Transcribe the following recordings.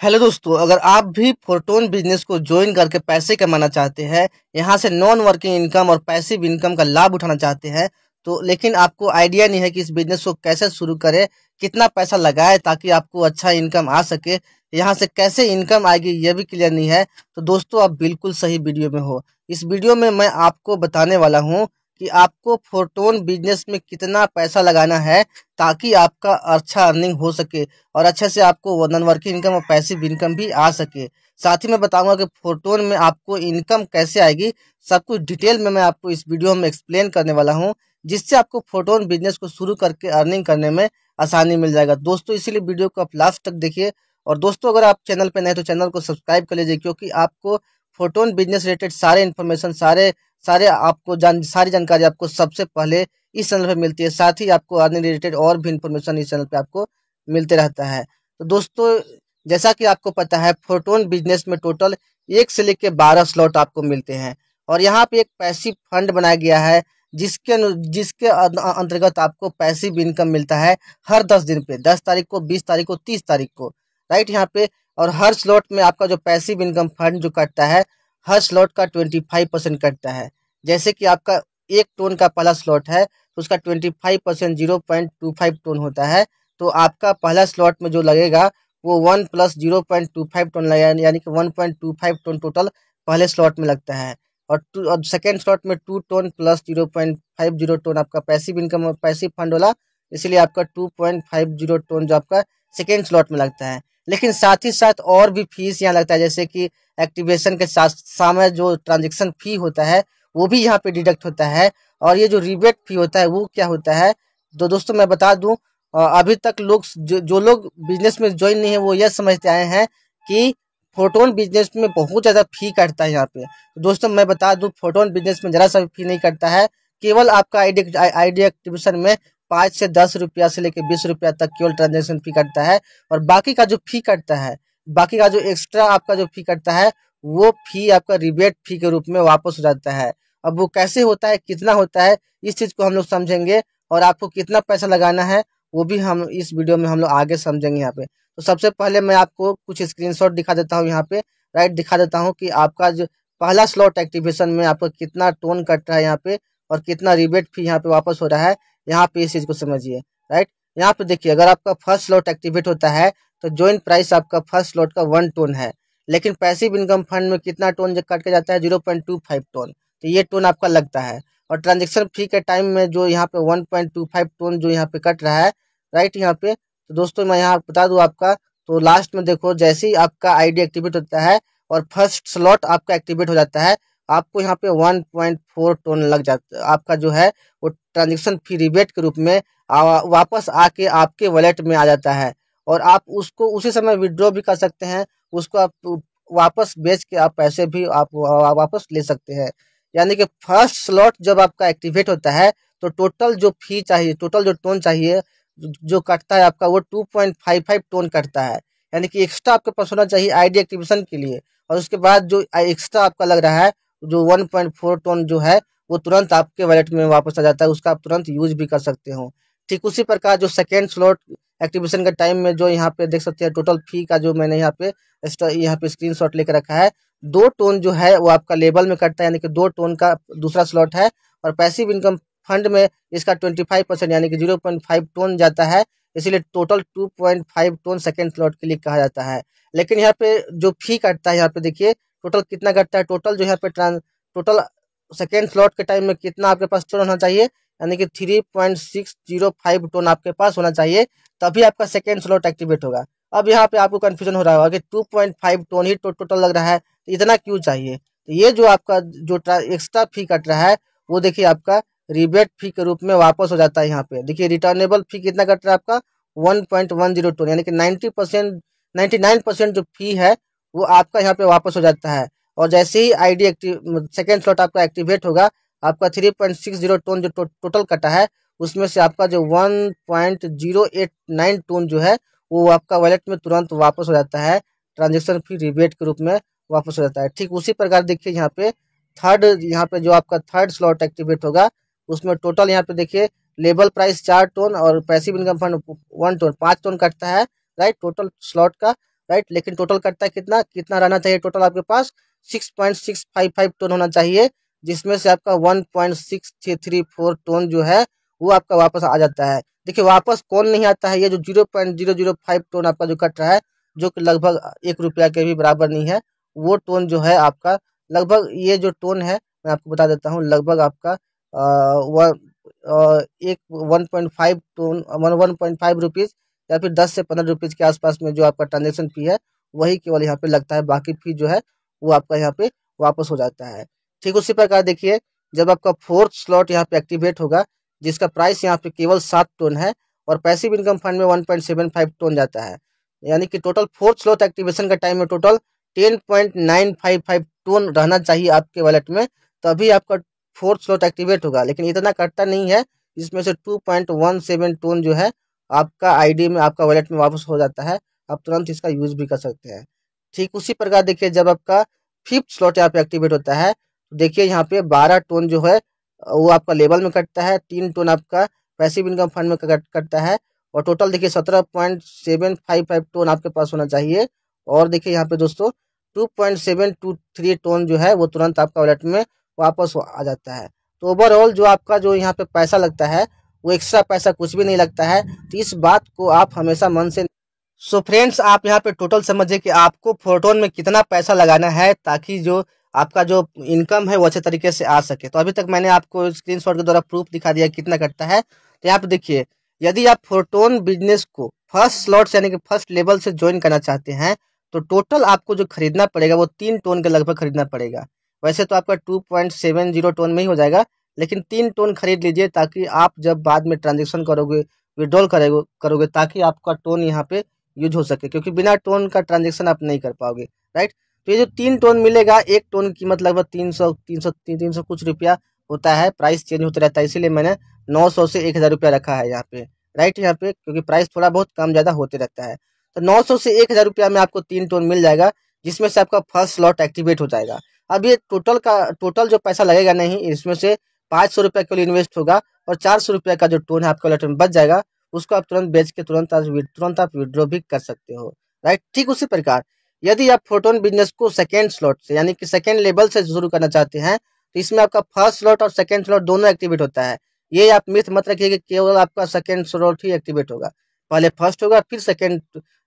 Hello दोस्तों, अगर आप भी फोरटोन बिजनेस को ज्वाइन करके पैसे कमाना चाहते हैं, यहाँ से नॉन वर्किंग इनकम और पैसिव इनकम का लाभ उठाना चाहते हैं, तो लेकिन आपको आइडिया नहीं है कि इस बिजनेस को कैसे शुरू करें, कितना पैसा लगाए ताकि आपको अच्छा इनकम आ सके, यहाँ से कैसे इनकम आएगी ये भी क्लियर नहीं है, तो दोस्तों आप बिल्कुल सही वीडियो में हो। इस वीडियो में मैं आपको बताने वाला हूँ कि आपको फोरटोन बिजनेस में कितना पैसा लगाना है ताकि आपका अच्छा अर्निंग हो सके और अच्छे से आपको नॉन वर्किंग इनकम और पैसिव इनकम भी आ सके। साथ ही मैं बताऊंगा कि फोरटोन में आपको इनकम कैसे आएगी, सब कुछ डिटेल में मैं आपको इस वीडियो में एक्सप्लेन करने वाला हूं, जिससे आपको फोरटोन बिजनेस को शुरू करके अर्निंग करने में आसानी मिल जाएगा। दोस्तों इसीलिए वीडियो को आप लास्ट तक देखिए। और दोस्तों अगर आप चैनल पर नए तो चैनल को सब्सक्राइब कर लीजिए, क्योंकि आपको फोरटोन बिजनेस रिलेटेड सारे इन्फॉर्मेशन सारे आपको सारी जानकारी आपको सबसे पहले इस चैनल पे मिलती है। साथ ही आपको अर्निंग रिलेटेड और भी इन्फॉर्मेशन इस चैनल पे आपको मिलते रहता है। तो दोस्तों जैसा कि आपको पता है, फोरटोन बिजनेस में टोटल 1 से लेकर 12 स्लॉट आपको मिलते हैं और यहाँ पे एक पैसिव फंड बनाया गया है जिसके अंतर्गत आपको पैसिव इनकम मिलता है हर 10 दिन पे, 10 तारीख को, 20 तारीख को, 30 तारीख को, राइट यहाँ पे। और हर स्लॉट में आपका जो पैसिव इनकम फंड जो कटता है, हर स्लॉट का 25% कटता है। जैसे कि आपका 1 टोन का पहला स्लॉट है तो उसका 25% 0.25 टोन होता है, तो आपका पहला स्लॉट में जो लगेगा वो 1 + 0.25 टोन लगेगा, यानी कि 1.25 टोन टोटल पहले स्लॉट में लगता है। और सेकेंड स्लॉट में 2 टोन + 0.50 टोन आपका पैसिव इनकम और पैसिव फंड वाला, इसलिए आपका 2.50 टोन जो आपका सेकेंड स्लॉट में लगता है। लेकिन साथ ही साथ और भी फीस यहाँ लगता है, जैसे कि एक्टिवेशन के साथ समय जो ट्रांजेक्शन फी होता है वो भी यहाँ पे डिडक्ट होता है। और ये जो रिबेट फी होता है वो क्या होता है, तो दोस्तों मैं बता दूं, अभी तक लोग जो लोग बिजनेस में ज्वाइन नहीं है वो यह समझते आए हैं कि फोरटोन बिजनेस में बहुत ज़्यादा फी कटता है यहाँ पे। तो दोस्तों मैं बता दूं, फोरटोन बिजनेस में ज़रा सा भी फी नहीं कटता है। केवल आपका आईडी एक्टिवेशन में 5 से 10 रुपया से लेकर 20 रुपया तक केवल ट्रांजेक्शन फी कटता है। और बाकी का जो फी कटता है, बाकी का जो एक्स्ट्रा आपका जो फी कटता है, वो फी आपका रिबेट फी के रूप में वापस हो जाता है। अब वो कैसे होता है, कितना होता है, इस चीज़ को हम लोग समझेंगे और आपको कितना पैसा लगाना है वो भी हम इस वीडियो में हम लोग आगे समझेंगे यहाँ पे। तो सबसे पहले मैं आपको कुछ स्क्रीनशॉट दिखा देता हूँ यहाँ पे, राइट, दिखा देता हूँ कि आपका जो पहला स्लॉट एक्टिवेशन में आपको कितना टोन कट रहा है यहाँ पे और कितना रिबेट फी यहाँ पे वापस हो रहा है। यहाँ पे इस चीज़ को समझिए, राइट। यहाँ पे देखिए, अगर आपका फर्स्ट स्लॉट एक्टिवेट होता है तो ज्वाइन प्राइस आपका फर्स्ट स्लॉट का 1 टोन है, लेकिन पैसिव इनकम फंड में कितना टोन कट के जाता है, 0.25 टोन, तो ये टोन आपका लगता है। और ट्रांजेक्शन फी के टाइम में जो यहाँ पे 1.25 टोन जो यहाँ पे कट रहा है, राइट यहाँ पे। तो दोस्तों मैं यहाँ बता दूँ आपका, तो लास्ट में देखो, जैसे ही आपका आईडी एक्टिवेट होता है और फर्स्ट स्लॉट आपका एक्टिवेट हो जाता है, आपको यहाँ पे 1.4 टोन लग जाता है, आपका जो है वो ट्रांजेक्शन फी रिबेट के रूप में वापस आके आपके वॉलेट में आ जाता है। और आप उसको उसी समय विड्रॉ भी कर सकते हैं, उसको आप वापस बेच के आप पैसे भी आप वापस ले सकते हैं। यानी कि फर्स्ट स्लॉट जब आपका एक्टिवेट होता है तो टोटल जो फी चाहिए, टोटल जो टोन चाहिए जो कटता है आपका, वो 2.55 टोन कटता है। यानी कि एक्स्ट्रा आपके पास होना चाहिए आईडी एक्टिवेशन के लिए। और उसके बाद जो एक्स्ट्रा आपका लग रहा है, जो 1.4 टोन जो है, वो तुरंत आपके वॉलेट में वापस आ जाता है, उसका आप तुरंत यूज भी कर सकते हो। ठीक उसी प्रकार जो सेकेंड स्लॉट एक्टिवेशन के टाइम में जो यहाँ पे देख सकते हैं टोटल फी का, जो मैंने यहाँ पे स्क्रीनशॉट लेकर रखा है, 2 टोन जो है वो आपका लेबल में कटता है, यानी कि 2 टोन का दूसरा स्लॉट है। और पैसिव इनकम फंड में इसका 25% यानी कि 0.5 टोन जाता है, इसीलिए टोटल 2.5 टोन सेकेंड स्लॉट के लिए कहा जाता है। लेकिन यहाँ पे जो फी कटता है, यहाँ पे देखिए टोटल कितना कटता है, टोटल जो यहाँ पे टोटल सेकेंड स्लॉट के टाइम में कितना आपके पास टोन होना चाहिए, यानी कि 3.605 टोन आपके पास होना चाहिए, तभी आपका सेकेंड स्लॉट एक्टिवेट होगा। अब यहाँ पे आपको कंफ्यूजन हो रहा होगा कि 2.5 टोन ही टोटल लग रहा है, तो इतना क्यों चाहिए। तो ये जो आपका जो एक्स्ट्रा फी कट रहा है, वो देखिए आपका रिबेट फी के रूप में वापस हो जाता है। यहाँ पे देखिए रिटर्नेबल फी कितना कट रहा है आपका, 1.10 टोन, यानी कि 99% जो फी है वो आपका यहाँ पे वापस हो जाता है। और जैसे ही आईडी एक्टिव सेकेंड स्लॉट आपका एक्टिवेट होगा, आपका 3.60 टोन जो टोटल कटा है, उसमें से आपका जो 1.089 टोन जो है वो आपका वॉलेट में तुरंत वापस हो जाता है, ट्रांजेक्शन फी रिबेट के रूप में वापस हो जाता है। ठीक उसी प्रकार देखिए यहाँ पे यहाँ पे जो आपका थर्ड स्लॉट एक्टिवेट होगा, उसमें टोटल यहाँ पे देखिए लेबल प्राइस 4 टोन और passive income fund 1 tone, 5 tone कटता है, राइट, टोटल स्लॉट का। राइट। लेकिन टोटल करता है कितना कितना रहना चाहिए, टोटल आपके पास 6.655 टन होना चाहिए, जिसमें से आपका 1.634 टन जो है वो आपका वापस आ जाता है। देखिए वापस कौन नहीं आता है, ये जो 0.005 टन आपका जो कट रहा है, जो कि लगभग 1 रुपया के भी बराबर नहीं है, वो टोन जो है आपका लगभग, ये जो टोन है मैं आपको बता देता हूँ, लगभग आपका एक 1.5 टोन 1.5 रुपीज़ या फिर 10 से 15 रुपीज़ के आसपास में जो आपका ट्रांजेक्शन फी है वही केवल यहाँ पे लगता है, बाकी फी जो है वो आपका यहाँ पे वापस हो जाता है। ठीक उसी प्रकार देखिए, जब आपका फोर्थ स्लॉट यहाँ पे एक्टिवेट होगा, जिसका प्राइस यहाँ पे केवल 7 टन है और पैसिव इनकम फंड में 1.75 टन जाता है, यानी कि टोटल फोर्थ स्लॉट एक्टिवेशन का टाइम में टोटल 10.955 टन रहना चाहिए आपके वॉलेट में, तभी आपका फोर्थ स्लॉट एक्टिवेट होगा। लेकिन इतना करता नहीं है, जिसमें से 2.17 टन जो है आपका आईडी में, आपका वॉलेट में वापस हो जाता है, आप तुरंत इसका यूज भी कर सकते हैं। ठीक उसी प्रकार देखिए, जब आपका फिफ्थ स्लॉट यहाँ पे एक्टिवेट होता है, तो देखिए यहाँ पे 12 टन जो है वो आपका लेवल में कटता है, 3 टन आपका पैसिव इनकम फंड में कटता है, और टोटल देखिए 17.755 टन आपके पास होना चाहिए। और देखिए यहाँ पे दोस्तों 2.723 टन जो है वो तुरंत आपका वॉलेट में वापस आ जाता है। तो ओवरऑल जो आपका जो यहाँ पे पैसा लगता है वो एक्स्ट्रा पैसा कुछ भी नहीं लगता है, तो इस बात को आप हमेशा मन से। सो फ्रेंड्स, आप यहाँ पे टोटल समझिए कि आपको फोरटोन में कितना पैसा लगाना है ताकि जो आपका जो इनकम है वो अच्छे तरीके से आ सके। तो अभी तक मैंने आपको स्क्रीनशॉट के द्वारा प्रूफ दिखा दिया कितना कटता है। तो यहाँ पे देखिए, यदि आप फोरटोन बिजनेस को फर्स्ट स्लॉट से यानी कि फर्स्ट लेवल से ज्वाइन करना चाहते हैं, तो टोटल आपको जो खरीदना पड़ेगा वो 3 टन के लगभग खरीदना पड़ेगा। वैसे तो आपका 2.70 टन में ही हो जाएगा, लेकिन 3 टन खरीद लीजिए ताकि आप जब बाद में ट्रांजेक्शन करोगे, विड्रॉल करोगे ताकि आपका टोन यहाँ पे यूज हो सके, क्योंकि बिना टोन का ट्रांजेक्शन आप नहीं कर पाओगे, राइट। तो ये जो 3 टोन मिलेगा, एक टोन की कीमत लगभग 300 कुछ रुपया होता है, प्राइस चेंज होता रहता है, इसीलिए मैंने 900 से 1000 रुपया रखा है यहाँ पे, राइट। यहाँ पे क्योंकि प्राइस थोड़ा बहुत कम ज़्यादा होते रहता है, तो 900 से 1000 रुपया में आपको 3 टोन मिल जाएगा, जिसमें से आपका फर्स्ट स्लॉट एक्टिवेट हो जाएगा। अब ये टोटल जो पैसा लगेगा नहीं, इसमें से 500 रुपया के लिए इन्वेस्ट होगा, और 400 रुपया का जो टोन है आपके वॉलेट में बच जाएगा, उसको आप तुरंत बेच के तुरंत आप विड्रॉ भी कर सकते हो, राइट। ठीक उसी प्रकार यदि आप फोरटोन बिजनेस को सेकेंड स्लॉट से यानी कि सेकेंड लेवल से शुरू करना चाहते हैं, तो इसमें आपका फर्स्ट स्लॉट और सेकेंड स्लॉट दोनों एक्टिवेट होता है। ये आप मिथ मत रखिए कि केवल आपका सेकेंड स्लॉट ही एक्टिवेट होगा, पहले फर्स्ट होगा फिर सेकेंड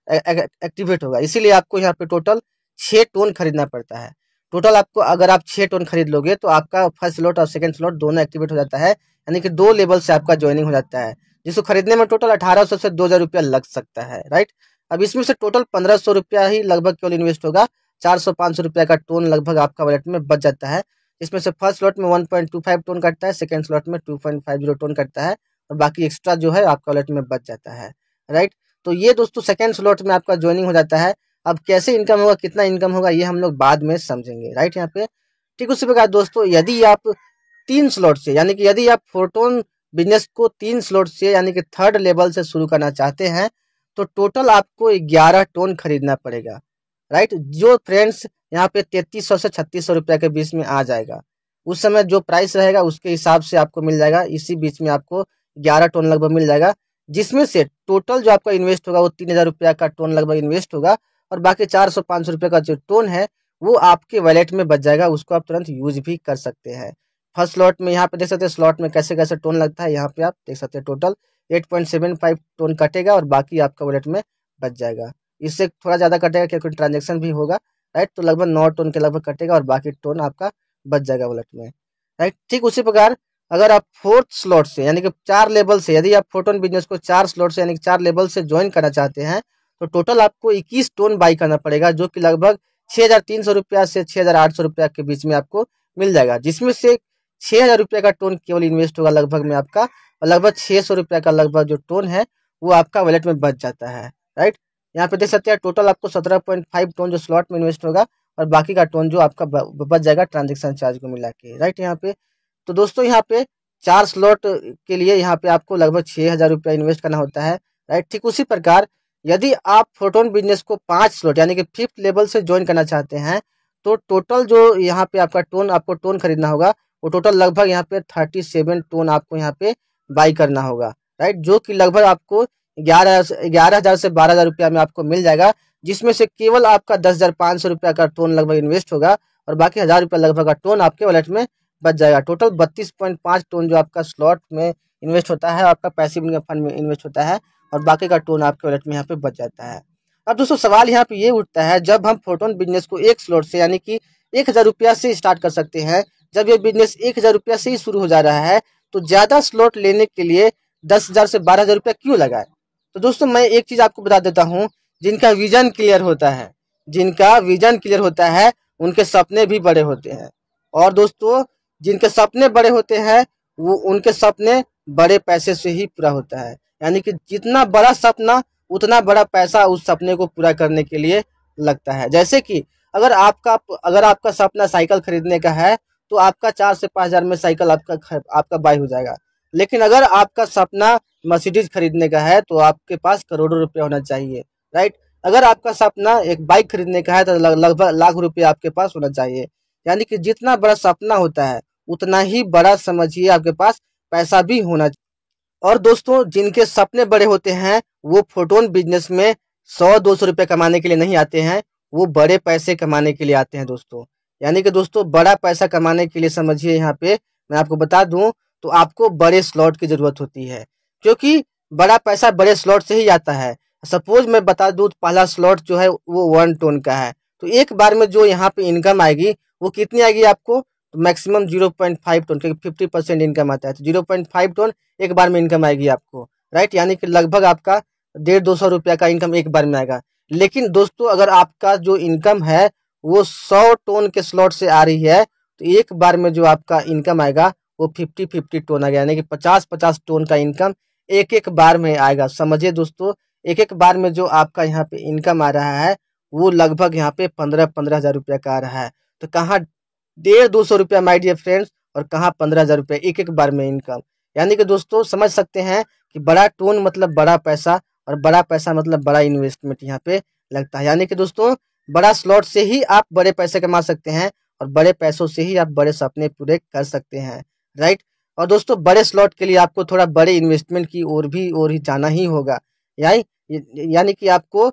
एक्टिवेट होगा। इसीलिए आपको यहाँ पे टोटल 6 टोन खरीदना पड़ता है। टोटल आपको अगर आप 6 टोन खरीद लोगे तो आपका फर्स्ट स्लॉट और सेकेंड स्लॉट दोनों एक्टिवेट हो जाता है, यानी कि 2 लेवल से आपका ज्वाइनिंग हो जाता है, जिसको खरीदने में टोटल 1800 से 2000 रुपया लग सकता है, राइट। अब इसमें से टोटल 1500 रुपया ही लगभग केवल इन्वेस्ट होगा, 400-500 रुपया का टोन लगभग आपका वॉलेट में बच जाता है। इसमें से फर्स्ट स्लॉट में 1.25 टोन कटता है, सेकेंड स्लॉट में 2.50 टोन कटता है, और बाकी एक्स्ट्रा जो है आपका वॉलेट में बच जाता है, राइट। तो ये दोस्तों सेकेंड स्लॉट में आपका ज्वाइनिंग हो जाता है। अब कैसे इनकम होगा, कितना इनकम होगा, ये हम लोग बाद में समझेंगे, राइट। यहाँ पे ठीक उसी प्रकार दोस्तों, यदि आप 3 स्लॉट से यानी कि यदि आप फोरटोन बिजनेस को 3 स्लॉट से यानी कि थर्ड लेवल से शुरू करना चाहते हैं, तो टोटल आपको 11 टोन खरीदना पड़ेगा, राइट। जो फ्रेंड्स यहाँ पे 3300 से 3600 रुपया के बीच में आ जाएगा, उस समय जो प्राइस रहेगा उसके हिसाब से आपको मिल जाएगा, इसी बीच में आपको 11 टोन लगभग मिल जाएगा, जिसमें से टोटल जो आपका इन्वेस्ट होगा वो 3000 रुपया का टोन लगभग इन्वेस्ट होगा, और बाकी 400-500 रुपये का जो टोन है वो आपके वॉलेट में बच जाएगा, उसको आप तुरंत यूज भी कर सकते हैं। फर्स्ट स्लॉट में यहाँ पे देख सकते हैं स्लॉट में कैसे कैसे टोन लगता है, यहाँ पे आप देख सकते हैं टोटल 8.75 टोन कटेगा और बाकी आपका वॉलेट में बच जाएगा। इससे थोड़ा ज़्यादा कटेगा क्योंकि ट्रांजेक्शन भी होगा, राइट। तो लगभग 9 टोन के लगभग कटेगा और बाकी टोन आपका बच जाएगा वॉलेट में, राइट। ठीक उसी प्रकार अगर आप फोर्थ स्लॉट से यानी कि 4 लेवल से, यदि आप फोरटोन बिजनेस को 4 स्लॉट से यानी कि 4 लेवल से ज्वाइन करना चाहते हैं, तो टोटल आपको 21 टोन बाई करना पड़ेगा, जो कि लगभग 6300 रुपया से 6800 रुपया के बीच में आपको मिल जाएगा, जिसमें से 6000 रुपया का टोन केवल इन्वेस्ट होगा लगभग में आपका, और लगभग 600 रुपया का लगभग जो टोन है वो आपका वॉलेट में बच जाता है, राइट। यहाँ पे देख सकते हैं टोटल आपको 17.5 टोन जो स्लॉट में इन्वेस्ट होगा, और बाकी का टोन जो आपका बच जाएगा ट्रांजेक्शन चार्ज को मिला के, राइट। यहाँ पे तो दोस्तों यहाँ पे 4 स्लॉट के लिए यहाँ पे आपको लगभग 6000 रुपया इन्वेस्ट करना होता है, राइट। ठीक उसी प्रकार यदि आप फोरटोन बिजनेस को 5 स्लॉट यानी कि 5th लेवल से ज्वाइन करना चाहते हैं, तो टोटल जो यहाँ पे आपको टोन खरीदना होगा, वो टोटल लगभग यहाँ पे 37 टोन आपको यहाँ पे बाई करना होगा, राइट। जो कि लगभग आपको 11,000 से 12,000 रुपया में आपको मिल जाएगा, जिसमें से केवल आपका 10,500 रुपया का टोन लगभग इन्वेस्ट होगा और बाकी 1,000 रुपया लगभग का टोन आपके वॉलेट में बच जाएगा। टोटल 32.5 टोन जो आपका स्लॉट में इन्वेस्ट होता है, आपका पैसिव इनकम फंड में इन्वेस्ट होता है और बाकी का टोन आपके वॉलेट में यहाँ पे बच जाता है। अब दोस्तों सवाल यहाँ पे ये उठता है, जब हम फोटोन बिजनेस को एक स्लॉट से यानी कि 1,000 रुपया से स्टार्ट कर सकते हैं, जब ये बिजनेस 1,000 रुपया से ही शुरू हो जा रहा है, तो ज्यादा स्लॉट लेने के लिए 10,000 से 12,000 रुपया क्यों लगाए? तो दोस्तों मैं एक चीज आपको बता देता हूँ, जिनका विजन क्लियर होता है, जिनका विजन क्लियर होता है उनके सपने भी बड़े होते हैं। और दोस्तों जिनके सपने बड़े होते हैं वो उनके सपने बड़े पैसे से ही पूरा होता है, यानी कि जितना बड़ा सपना उतना बड़ा पैसा उस सपने को पूरा करने के लिए लगता है। जैसे कि अगर आपका सपना साइकिल खरीदने का है तो आपका 4 से 5,000 में साइकिल आपका बाय हो जाएगा। लेकिन अगर आपका सपना मर्सिडीज खरीदने का है तो आपके पास करोड़ों रुपए होना चाहिए, राइट। अगर आपका सपना एक बाइक खरीदने का है तो लगभग लाख रुपए आपके पास होना चाहिए। यानी कि जितना बड़ा सपना होता है उतना ही बड़ा समझिए आपके पास पैसा भी होना चाहिए। और दोस्तों जिनके सपने बड़े होते हैं वो फोटोन बिजनेस में 100-200 रुपये कमाने के लिए नहीं आते हैं, वो बड़े पैसे कमाने के लिए आते हैं दोस्तों। यानी कि दोस्तों बड़ा पैसा कमाने के लिए समझिए यहाँ पे मैं आपको बता दूं तो आपको बड़े स्लॉट की जरूरत होती है, क्योंकि बड़ा पैसा बड़े स्लॉट से ही आता है। सपोज मैं बता दूं तो पहला स्लॉट जो है वो 1 टोन का है, तो एक बार में जो यहाँ पे इनकम आएगी वो कितनी आएगी आपको, तो मैक्सिमम 0.5 टोन, क्योंकि 50% इनकम आता है, तो 0.5 टोन एक बार में इनकम आएगी आपको, राइट। यानी कि लगभग आपका 150-200 रुपया का इनकम एक बार में आएगा। लेकिन दोस्तों अगर आपका जो इनकम है वो 100 टोन के स्लॉट से आ रही है तो एक बार में जो आपका इनकम आएगा वो 50-50 टोन आ गया, यानी कि 50-50 टोन का इनकम एक एक बार में आएगा। समझिए दोस्तों एक एक बार में जो आपका यहाँ पे इनकम आ रहा है वो लगभग यहाँ पे 15-15 हज़ार रुपया का आ रहा है। तो कहाँ 150-200 रुपया माय डियर फ्रेंड्स, और कहाँ 15,000 रुपये एक एक बार में इनकम। यानी कि दोस्तों समझ सकते हैं कि बड़ा टोन मतलब बड़ा पैसा और बड़ा पैसा मतलब बड़ा इन्वेस्टमेंट यहाँ पे लगता है। यानी कि दोस्तों बड़ा स्लॉट से ही आप बड़े पैसे कमा सकते हैं और बड़े पैसों से ही आप बड़े सपने पूरे कर सकते हैं, राइट। और दोस्तों बड़े स्लॉट के लिए आपको थोड़ा बड़े इन्वेस्टमेंट की ओर ही जाना ही होगा, यानी कि आपको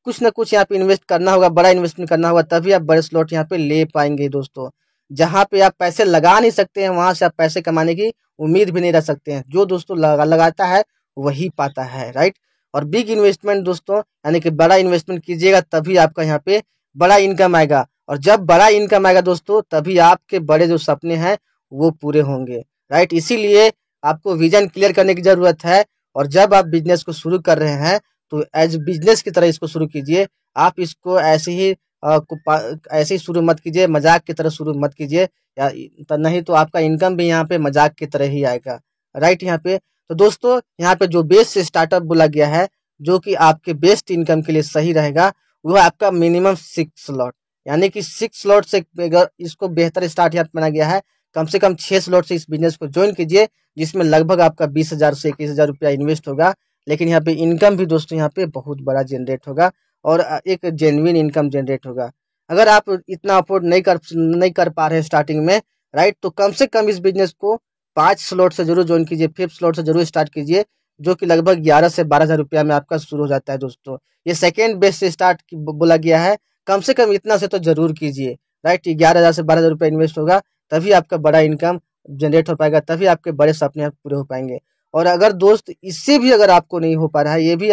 कुछ ना कुछ यहाँ पे इन्वेस्ट करना होगा, बड़ा इन्वेस्टमेंट करना होगा, तभी आप बड़े स्लॉट यहाँ पे ले पाएंगे दोस्तों। जहाँ पे आप पैसे लगा नहीं सकते हैं वहां से आप पैसे कमाने की उम्मीद भी नहीं रख सकते हैं। जो दोस्तों लगाता है वही पाता है, राइट। और बिग इन्वेस्टमेंट दोस्तों यानी कि बड़ा इन्वेस्टमेंट कीजिएगा तभी आपका यहाँ पे बड़ा इनकम आएगा, और जब बड़ा इनकम आएगा दोस्तों तभी आपके बड़े जो सपने हैं वो पूरे होंगे, राइट। इसीलिए आपको विजन क्लियर करने की जरूरत है, और जब आप बिजनेस को शुरू कर रहे हैं तो एज बिजनेस की तरह इसको शुरू कीजिए। आप इसको ऐसे ही शुरू मत कीजिए, मजाक की तरह शुरू मत कीजिए, या नहीं तो आपका इनकम भी यहाँ पे मजाक की तरह ही आएगा, राइट। यहाँ पे तो दोस्तों यहाँ पे जो बेस्ट स्टार्टअप बोला गया है जो कि आपके बेस्ट इनकम के लिए सही रहेगा वो है आपका मिनिमम 6 स्लॉट, यानी कि 6 स्लॉट से अगर इसको बेहतर स्टार्ट यहाँ बना गया है, कम से कम 6 स्लॉट से इस बिजनेस को ज्वाइन कीजिए, जिसमें लगभग आपका 20,000 से 21,000 रुपया इन्वेस्ट होगा। लेकिन यहाँ पे इनकम भी दोस्तों यहाँ पे बहुत बड़ा जनरेट होगा और एक जेन्युइन इनकम जनरेट होगा। अगर आप इतना अफोर्ड नहीं कर पा रहे हैं स्टार्टिंग में, राइट, तो कम से कम इस बिजनेस को 5 स्लॉट से जरूर ज्वाइन कीजिए, 5th स्लॉट से जरूर स्टार्ट कीजिए, जो कि लगभग 11 से 12,000 रुपया में आपका शुरू हो जाता है दोस्तों। ये सेकेंड बेस्ट से स्टार्ट बोला गया है, कम से कम इतना से तो जरूर कीजिए, राइट। 11,000 से 12,000 रुपया इन्वेस्ट होगा तभी आपका बड़ा इनकम जनरेट हो पाएगा, तभी आपके बड़े सपने पूरे हो पाएंगे। और अगर दोस्त इससे भी अगर आपको नहीं हो पा रहा है, ये भी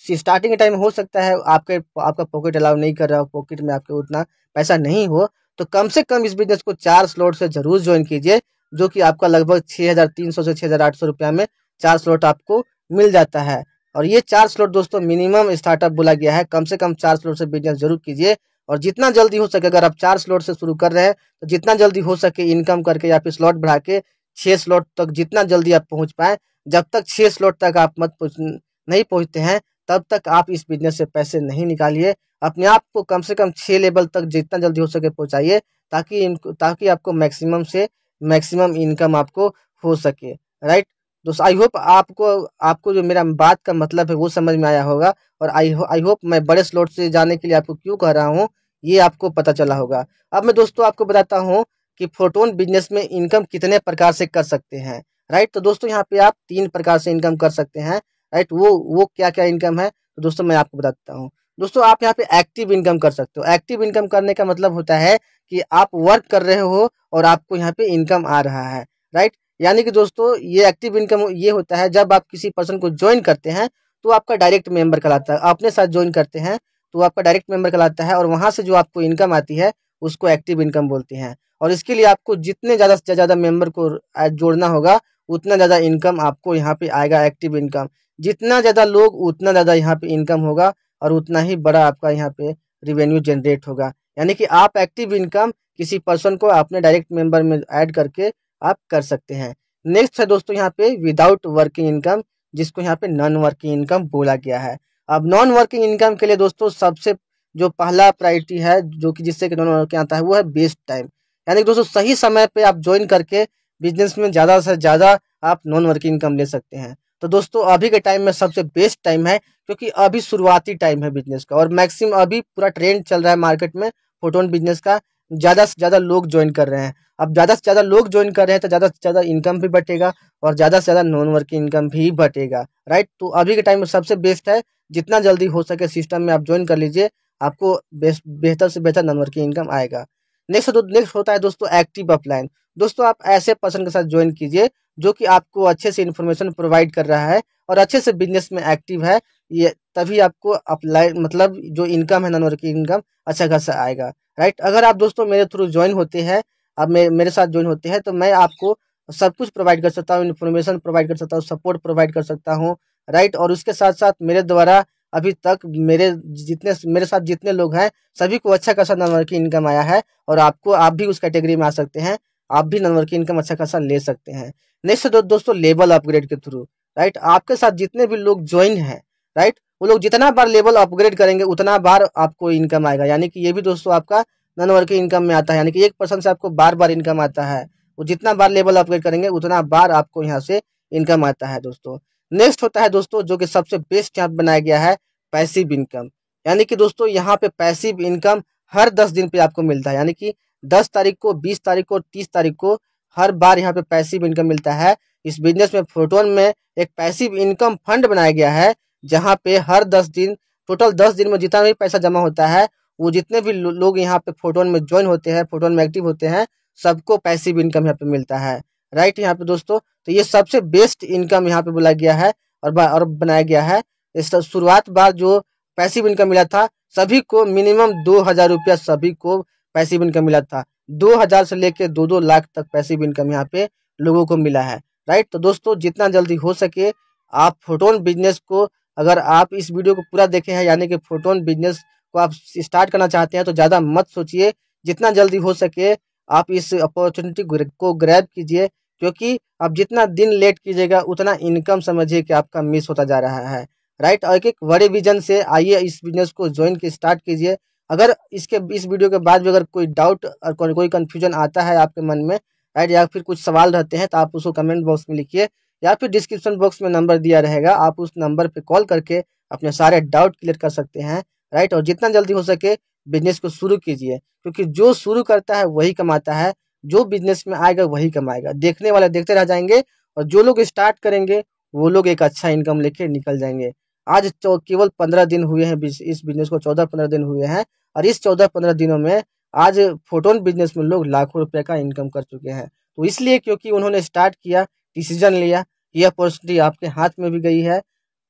स्टार्टिंग टाइम हो सकता है आपका पॉकेट अलाउ नहीं कर रहा हो, पॉकेट में आपके उतना पैसा नहीं हो, तो कम से कम इस बिजनेस को 4 स्लॉट से जरूर ज्वाइन कीजिए, जो कि आपका लगभग 6,300 से 6,800 रुपया में 4 स्लॉट आपको मिल जाता है। और ये 4 स्लॉट दोस्तों मिनिमम स्टार्टअप बोला गया है, कम से कम 4 स्लॉट से बिजनेस जरूर कीजिए। और जितना जल्दी हो सके, अगर आप 4 स्लॉट से शुरू कर रहे हैं तो जितना जल्दी हो सके इनकम करके या फिर स्लॉट बढ़ा के 6 स्लॉट तक जितना जल्दी आप पहुंच पाए। जब तक 6 स्लॉट तक आप नहीं पहुंचते हैं तब तक आप इस बिजनेस से पैसे नहीं निकालिए। अपने आप को कम से कम 6 लेवल तक जितना जल्दी हो सके पहुंचाइए, ताकि आपको मैक्सिमम से मैक्सिमम इनकम आपको हो सके, राइट दोस्तों। आई होप आपको जो मेरा बात का मतलब है वो समझ में आया होगा, और आई होप मैं बड़े स्लॉट से जाने के लिए आपको क्यों कह रहा हूँ ये आपको पता चला होगा। अब मैं दोस्तों आपको बताता हूँ कि फोटोन बिजनेस में इनकम कितने प्रकार से कर सकते हैं, राइट। तो दोस्तों यहाँ पे आप 3 प्रकार से इनकम कर सकते हैं। राइट। वो क्या क्या इनकम है तो दोस्तों मैं आपको बताता हूँ। दोस्तों आप यहाँ पे एक्टिव इनकम कर सकते हो। एक्टिव इनकम करने का मतलब होता है कि आप वर्क कर रहे हो और आपको यहाँ पे इनकम आ रहा है, राइट। यानी कि दोस्तों ये एक्टिव इनकम ये होता है जब आप किसी पर्सन को ज्वाइन करते हैं तो आपका डायरेक्ट मेंबर कहलाता है। अपने साथ ज्वाइन करते हैं तो आपका डायरेक्ट मेंबर कहलाता है और वहां से जो आपको इनकम आती है उसको एक्टिव इनकम बोलते हैं। और इसके लिए आपको जितने ज़्यादा से ज़्यादा मेंबर को जोड़ना होगा उतना ज़्यादा इनकम आपको यहाँ पे आएगा, एक्टिव इनकम। जितना ज़्यादा लोग उतना ज़्यादा यहाँ पे इनकम होगा और उतना ही बड़ा आपका यहाँ पे रिवेन्यू जनरेट होगा। यानी कि आप एक्टिव इनकम किसी पर्सन को अपने डायरेक्ट मेंबर में ऐड करके आप कर सकते हैं। नेक्स्ट है दोस्तों यहाँ पे विदाउट वर्किंग इनकम, जिसको यहाँ पे नॉन वर्किंग इनकम बोला गया है। अब नॉन वर्किंग इनकम के लिए दोस्तों सबसे जो पहला प्रायोरिटी है जो कि जिससे कि नॉन वर्किंग आता है वो है बेस्ट टाइम। यानी कि दोस्तों सही समय पे आप ज्वाइन करके बिजनेस में ज़्यादा से ज़्यादा आप नॉन वर्किंग इनकम ले सकते हैं। तो दोस्तों अभी के टाइम में सबसे बेस्ट टाइम है, क्योंकि अभी शुरुआती टाइम है बिजनेस का और मैक्सिमम अभी पूरा ट्रेंड चल रहा है मार्केट में फोटोन बिजनेस का। ज़्यादा से ज़्यादा लोग ज्वाइन कर रहे हैं। अब ज़्यादा से ज़्यादा लोग ज्वाइन कर रहे हैं तो ज़्यादा से ज़्यादा इनकम भी बढ़ेगा और ज़्यादा से ज़्यादा नॉन वर्किंग इनकम भी बढ़ेगा, राइट। तो अभी के टाइम में सबसे बेस्ट है जितना जल्दी हो सके सिस्टम में आप ज्वाइन कर लीजिए, आपको बेहतर से बेहतर नॉन वर्किंग इनकम आएगा। नेक्स्ट होता है दोस्तों एक्टिव अपलाइन। दोस्तों आप ऐसे पर्सन के साथ ज्वाइन कीजिए जो कि आपको अच्छे से इन्फॉर्मेशन प्रोवाइड कर रहा है और अच्छे से बिजनेस में एक्टिव है, ये तभी आपको अपलाइन मतलब जो इनकम है नॉन वर्किंग इनकम अच्छा खासा आएगा, राइट। अगर आप दोस्तों मेरे थ्रू ज्वाइन होते हैं, आप मेरे साथ ज्वाइन होते हैं तो मैं आपको सब कुछ प्रोवाइड कर सकता हूँ, इन्फॉर्मेशन प्रोवाइड कर सकता हूँ, सपोर्ट प्रोवाइड कर सकता हूँ, राइट। और उसके साथ साथ मेरे द्वारा अभी तक मेरे साथ जितने लोग हैं सभी को अच्छा खासा नॉन वर्किंग इनकम आया है और आप भी उस कैटेगरी में आ सकते हैं, आप भी नॉन वर्किंग इनकम अच्छा खासा ले सकते हैं। नेक्स्ट दोस्तों लेवल अपग्रेड के थ्रू, राइट। आपके साथ जितने भी लोग ज्वाइन हैं, राइट, वो लोग जितना बार लेवल अपग्रेड करेंगे उतना बार आपको इनकम आएगा। यानी कि ये भी दोस्तों आपका नॉन वर्किंग इनकम में आता है। यानी कि एक पर्सन से आपको बार बार इनकम आता है, वो जितना बार लेवल अपग्रेड करेंगे उतना बार आपको यहाँ से इनकम आता है दोस्तों। नेक्स्ट होता है दोस्तों जो कि सबसे बेस्ट यहाँ बनाया गया है पैसिव इनकम। यानी कि दोस्तों यहाँ पे पैसिव इनकम हर 10 दिन पे आपको मिलता है। यानी कि 10 तारीख को, 20 तारीख को, 30 तारीख को हर बार यहाँ पे पैसिव इनकम मिलता है। इस बिजनेस में फोटोन में एक पैसिव इनकम फंड बनाया गया है जहाँ पे हर 10 दिन, टोटल 10 दिन में जितना भी पैसा जमा होता है वो जितने भी लोग यहाँ पे फोटोन में ज्वाइन होते हैं, फोटोन में एक्टिव होते हैं, सबको पैसिव इनकम यहाँ पे मिलता है, राइट। यहाँ पे दोस्तों तो ये सबसे बेस्ट इनकम यहाँ पे बोला गया है और बनाया गया है। इस शुरुआत बार जो पैसिव इनकम मिला था सभी को मिनिमम 2000 रुपया सभी को पैसिव इनकम मिला था। 2000 से लेके 2-2 लाख तक पैसिव इनकम यहाँ पे लोगों को मिला है, राइट। तो दोस्तों जितना जल्दी हो सके आप फोटोन बिजनेस को, अगर आप इस वीडियो को पूरा देखे हैं यानी कि फोटोन बिजनेस को आप स्टार्ट करना चाहते हैं तो ज़्यादा मत सोचिए, जितना जल्दी हो सके आप इस अपॉर्चुनिटी को ग्रैब कीजिए, क्योंकि आप जितना दिन लेट कीजिएगा उतना इनकम समझिए कि आपका मिस होता जा रहा है, राइट। और एक बड़े विजन से आइए इस बिजनेस को ज्वाइन के स्टार्ट कीजिए। अगर इस वीडियो के बाद भी अगर कोई डाउट और कोई कन्फ्यूजन आता है आपके मन में, राइट, या फिर कुछ सवाल रहते हैं तो आप उसको कमेंट बॉक्स में लिखिए या फिर डिस्क्रिप्शन बॉक्स में नंबर दिया रहेगा, आप उस नंबर पे कॉल करके अपने सारे डाउट क्लियर कर सकते हैं, राइट। और जितना जल्दी हो सके बिजनेस को शुरू कीजिए, क्योंकि जो शुरू करता है वही कमाता है, जो बिजनेस में आएगा वही कमाएगा। देखने वाले देखते रह जाएंगे और जो लोग स्टार्ट करेंगे वो लोग एक अच्छा इनकम लेके निकल जाएंगे। आज केवल 15 दिन हुए हैं इस बिजनेस को, 14-15 दिन हुए हैं और इस 14-15 दिनों में आज फोटोन बिजनेस में लोग लाखों रुपए का इनकम कर चुके हैं। तो इसलिए क्योंकि उन्होंने स्टार्ट किया, डिसीजन लिया, ये अपॉर्चुनिटी आपके हाथ में भी गई है,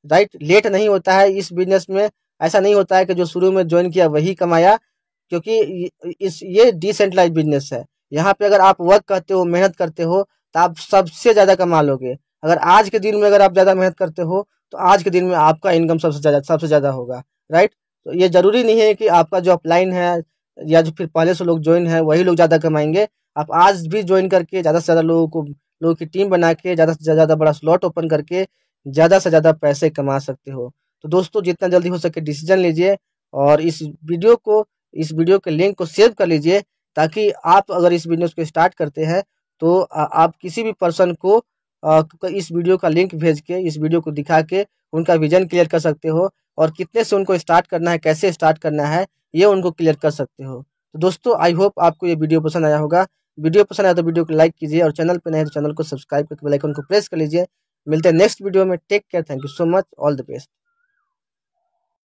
राइट। लेट नहीं होता है इस बिजनेस में, ऐसा नहीं होता है कि जो शुरू में ज्वाइन किया वही कमाया, क्योंकि ये डिसेंट्रलाइज बिजनेस है। यहाँ पे अगर आप वर्क करते हो, मेहनत करते हो तो आप सबसे ज़्यादा कमा लोगे। अगर आज के दिन में अगर आप ज़्यादा मेहनत करते हो तो आज के दिन में आपका इनकम सबसे ज़्यादा होगा, राइट। तो ये ज़रूरी नहीं है कि आपका जो अपलाइन है या जो फिर पहले से लोग ज्वाइन है वही लोग ज़्यादा कमाएंगे। आप आज भी ज्वाइन करके ज़्यादा से ज़्यादा लोगों की टीम बना के ज़्यादा से ज़्यादा बड़ा स्लॉट ओपन करके ज़्यादा से ज़्यादा पैसे कमा सकते हो। तो दोस्तों जितना जल्दी हो सके डिसीजन लीजिए और इस वीडियो के लिंक को सेव कर लीजिए, ताकि आप अगर इस बिजनेस को स्टार्ट करते हैं तो आप किसी भी पर्सन को इस वीडियो का लिंक भेज के, इस वीडियो को दिखा के उनका विजन क्लियर कर सकते हो और कितने से उनको स्टार्ट करना है, कैसे स्टार्ट करना है, ये उनको क्लियर कर सकते हो। तो दोस्तों आई होप आपको ये वीडियो पसंद आया होगा। वीडियो पसंद आया तो वीडियो को लाइक कीजिए और चैनल पर नए तो चैनल को सब्सक्राइब करके बेल आइकन को प्रेस कर लीजिए। मिलते हैं नेक्स्ट वीडियो में। Take care, thank you so much, all the best.